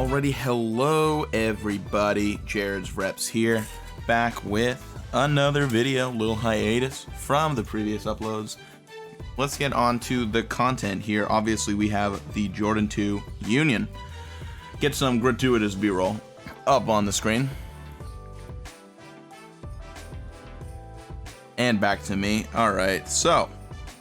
Already, hello everybody, Jared's Reps here, back with another video, little hiatus from the previous uploads. Let's get on to the content here. Obviously we have the Jordan 2 Union. Get some gratuitous B-roll up on the screen. And back to me. Alright, so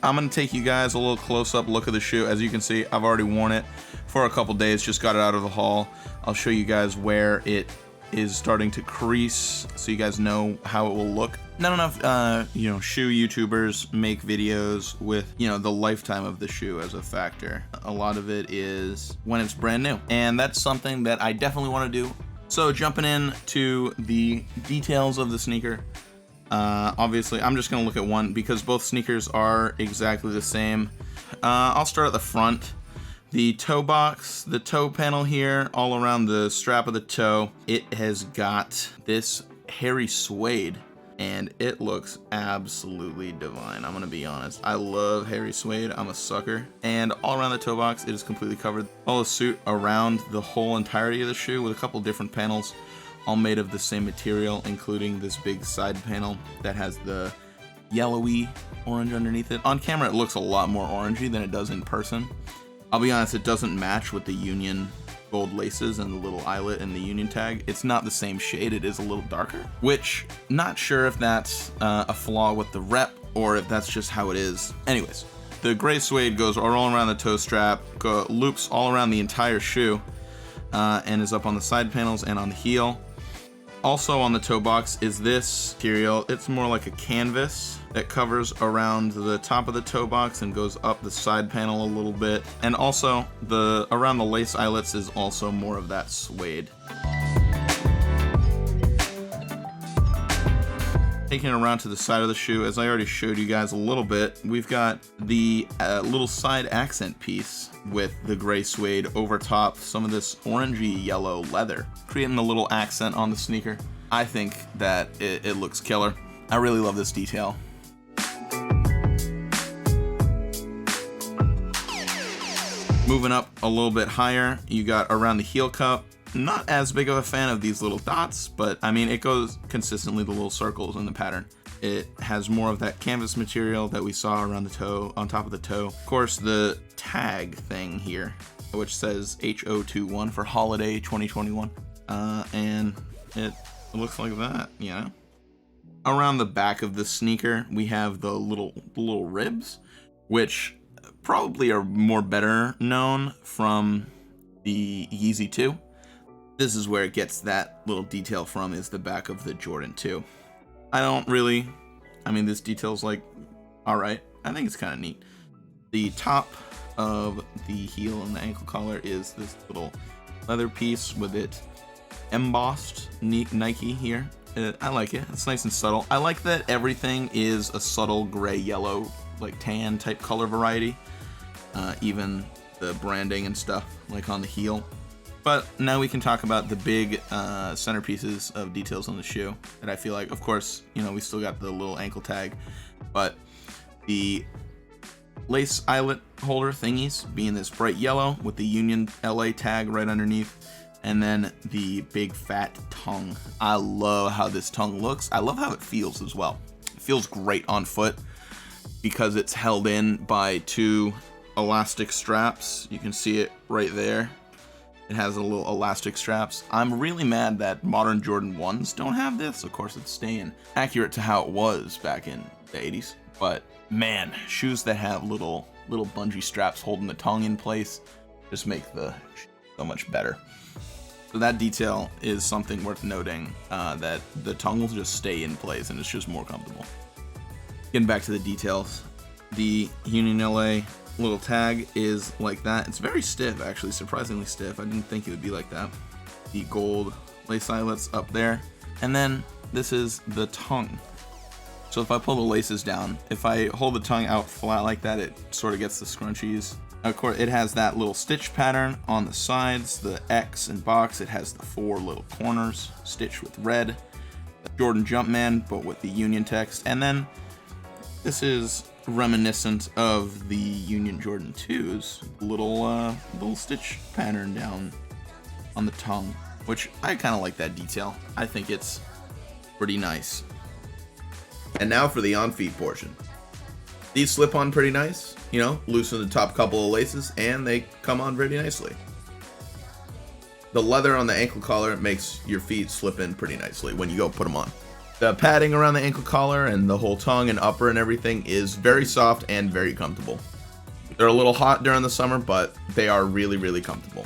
I'm going to take you guys a little close-up look at the shoe. As you can see, I've already worn it for a couple days, just got it out of the haul. I'll show you guys where it is starting to crease so you guys know how it will look. Not enough shoe YouTubers make videos with the lifetime of the shoe as a factor. A lot of it is when it's brand new, and that's something that I definitely want to do. So jumping in to the details of the sneaker, obviously I'm just gonna look at one because both sneakers are exactly the same. I'll start at the front. The toe box, the toe panel here, all around the strap of the toe, it has got this hairy suede, and it looks absolutely divine. I'm gonna be honest. I love hairy suede. I'm a sucker. And all around the toe box, it is completely covered. All the suit around the whole entirety of the shoe with a couple different panels, all made of the same material, including this big side panel that has the yellowy orange underneath it. On camera, it looks a lot more orangey than it does in person. I'll be honest, it doesn't match with the Union gold laces and the little eyelet and the Union tag. It's not the same shade, it is a little darker, which not sure if that's a flaw with the rep or if that's just how it is. Anyways, the gray suede goes all around the toe strap, loops all around the entire shoe, and is up on the side panels and on the heel. Also on the toe box is this material. It's more like a canvas that covers around the top of the toe box and goes up the side panel a little bit. And also around the lace eyelets is also more of that suede. Taking it around to the side of the shoe, as I already showed you guys a little bit, we've got the little side accent piece with the gray suede over top some of this orangey yellow leather, creating a little accent on the sneaker. I think that it looks killer. I really love this detail. Moving up a little bit higher, you got around the heel cup. Not as big of a fan of these little dots, but I mean, it goes consistently the little circles in the pattern. It has more of that canvas material that we saw around the toe, on top of the toe. Of course, the tag thing here, which says HO21 for holiday 2021. And it looks like that, Around the back of the sneaker, we have the little ribs, which probably are more better known from the Yeezy 2. This is where it gets that little detail from, is the back of the Jordan 2. This detail's like, alright. I think it's kind of neat. The top of the heel and the ankle collar is this little leather piece with it embossed Nike here. I like it. It's nice and subtle. I like that everything is a subtle gray, yellow, like tan type color variety. Even the branding and stuff, like on the heel. But now we can talk about the big centerpieces of details on the shoe that I feel like, of course, we still got the little ankle tag, but the lace eyelet holder thingies being this bright yellow with the Union LA tag right underneath, and then the big fat tongue. I love how this tongue looks. I love how it feels as well. It feels great on foot because it's held in by two elastic straps. You can see it right there. It has a little elastic straps. I'm really mad that modern Jordan 1s don't have this. Of course, it's staying accurate to how it was back in the 80s. But man, shoes that have little bungee straps holding the tongue in place just make the so much better. So that detail is something worth noting, that the tongue will just stay in place and it's just more comfortable. Getting back to the details, the Union LA little tag is like that. It's very stiff, actually, surprisingly stiff. I didn't think it would be like that. The gold lace eyelets up there, and then this is the tongue. So if I pull the laces down, if I hold the tongue out flat like that, it sort of gets the scrunchies. Of course, it has that little stitch pattern on the sides, the X and box. It has the 4 little corners stitched with red, the Jordan Jumpman, but with the Union text. And then this is reminiscent of the Union Jordan 2's little stitch pattern down on the tongue, which I kind of like that detail. I think it's pretty nice. And now for the on-feet portion. These slip on pretty nice, you know, loosen the top couple of laces, and they come on pretty nicely. The leather on the ankle collar makes your feet slip in pretty nicely when you go put them on. The padding around the ankle collar and the whole tongue and upper and everything is very soft and very comfortable. They're a little hot during the summer, but they are really, really comfortable.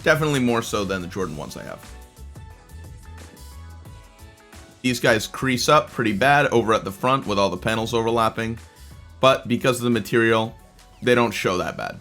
Definitely more so than the Jordan 1s I have. These guys crease up pretty bad over at the front with all the panels overlapping, but because of the material, they don't show that bad.